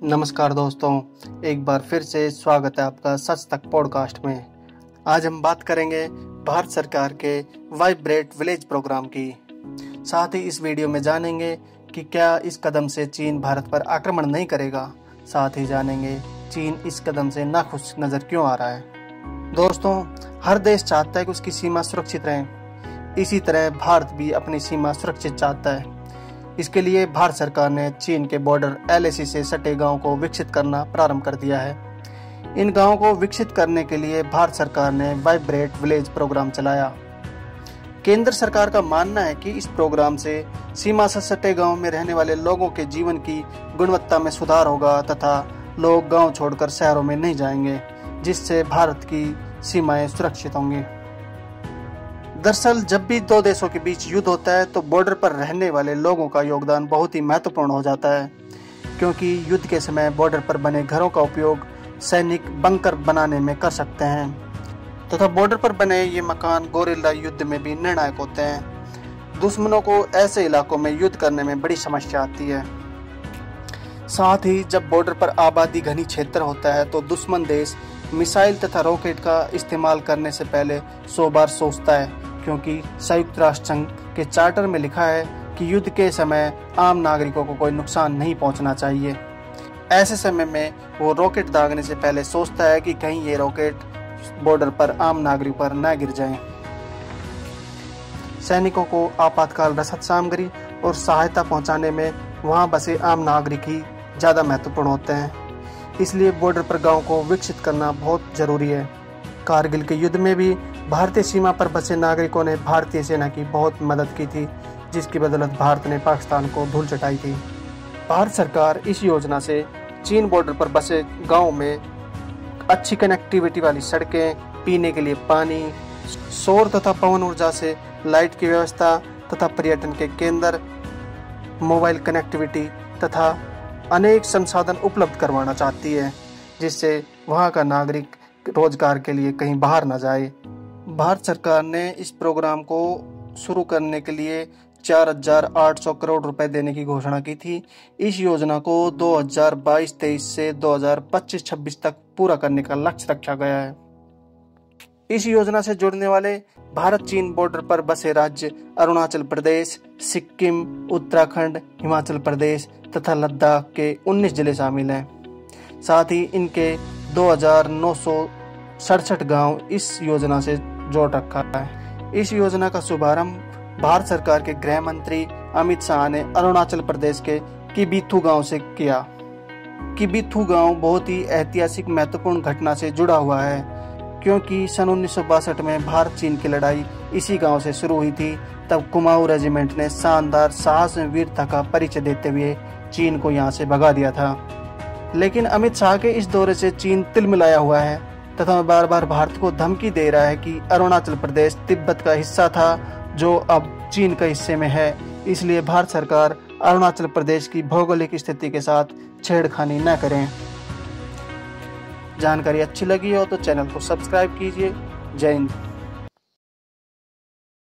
नमस्कार दोस्तों, एक बार फिर से स्वागत है आपका सच तक पॉडकास्ट में। आज हम बात करेंगे भारत सरकार के वाइब्रेट विलेज प्रोग्राम की। साथ ही इस वीडियो में जानेंगे कि क्या इस कदम से चीन भारत पर आक्रमण नहीं करेगा। साथ ही जानेंगे चीन इस कदम से नाखुश नज़र क्यों आ रहा है। दोस्तों, हर देश चाहता है कि उसकी सीमा सुरक्षित रहे। इसी तरह भारत भी अपनी सीमा सुरक्षित चाहता है। इसके लिए भारत सरकार ने चीन के बॉर्डर LAC से सटे गांवों को विकसित करना प्रारंभ कर दिया है। इन गांवों को विकसित करने के लिए भारत सरकार ने वाइब्रेट विलेज प्रोग्राम चलाया। केंद्र सरकार का मानना है कि इस प्रोग्राम से सीमा से सटे गांव में रहने वाले लोगों के जीवन की गुणवत्ता में सुधार होगा तथा लोग गांव छोड़कर शहरों में नहीं जाएंगे, जिससे भारत की सीमाएं सुरक्षित होंगी। दरअसल जब भी दो देशों के बीच युद्ध होता है तो बॉर्डर पर रहने वाले लोगों का योगदान बहुत ही महत्वपूर्ण हो जाता है, क्योंकि युद्ध के समय बॉर्डर पर बने घरों का उपयोग सैनिक बंकर बनाने में कर सकते हैं तथा बॉर्डर पर बने ये मकान गोरिल्ला युद्ध में भी निर्णायक होते हैं। दुश्मनों को ऐसे इलाकों में युद्ध करने में बड़ी समस्या आती है। साथ ही जब बॉर्डर पर आबादी घनी क्षेत्र होता है तो दुश्मन देश मिसाइल तथा रॉकेट का इस्तेमाल करने से पहले 100 बार सोचता है, क्योंकि संयुक्त राष्ट्र संघ के चार्टर में लिखा है कि युद्ध के समय आम नागरिकों को कोई नुकसान नहीं पहुंचना चाहिए। ऐसे समय में वो रॉकेट दागने से पहले सोचता है कि कहीं ये रॉकेट बॉर्डर पर आम नागरिकों पर न गिर जाए। सैनिकों को आपातकाल रसद सामग्री और सहायता पहुंचाने में वहां बसे आम नागरिक ही ज़्यादा महत्वपूर्ण होते हैं। इसलिए बॉर्डर पर गाँव को विकसित करना बहुत जरूरी है। कारगिल के युद्ध में भी भारतीय सीमा पर बसे नागरिकों ने भारतीय सेना की बहुत मदद की थी, जिसकी बदौलत भारत ने पाकिस्तान को धूल चटाई थी। भारत सरकार इस योजना से चीन बॉर्डर पर बसे गाँव में अच्छी कनेक्टिविटी वाली सड़कें, पीने के लिए पानी, सौर तथा पवन ऊर्जा से लाइट की व्यवस्था तथा पर्यटन के केंद्र, मोबाइल कनेक्टिविटी तथा अनेक संसाधन उपलब्ध करवाना चाहती है, जिससे वहाँ का नागरिक रोजगार के लिए कहीं बाहर न जाए। भारत सरकार ने इस प्रोग्राम को शुरू करने के लिए 4,800 करोड़ रुपए देने की घोषणा की थी। इस योजना को 2022-23 से 2025-26 तक पूरा करने का लक्ष्य रखा गया है। इस योजना से जुड़ने वाले भारत चीन बॉर्डर पर बसे राज्य अरुणाचल प्रदेश, सिक्किम, उत्तराखंड, हिमाचल प्रदेश तथा लद्दाख के 19 जिले शामिल हैं। साथ ही इनके 2,967 गांव इस योजना से जोड़ रखा है। इस योजना का शुभारंभ भारत सरकार के गृह मंत्री अमित शाह ने अरुणाचल प्रदेश के किबिथु गांव से किया। किबिथु गांव बहुत ही ऐतिहासिक महत्वपूर्ण घटना से जुड़ा हुआ है, क्योंकि सन 1962 में भारत चीन की लड़ाई इसी गांव से शुरू हुई थी। तब कुमाऊं रेजिमेंट ने शानदार साहस एवं वीरता का परिचय देते हुए चीन को यहां से भगा दिया था। लेकिन अमित शाह के इस दौरे से चीन तिलमिलाया हुआ है तथा बार बार भारत को धमकी दे रहा है कि अरुणाचल प्रदेश तिब्बत का हिस्सा था, जो अब चीन के हिस्से में है। इसलिए भारत सरकार अरुणाचल प्रदेश की भौगोलिक स्थिति के साथ छेड़खानी न करें। जानकारी अच्छी लगी हो तो चैनल को सब्सक्राइब कीजिए। जय हिंद।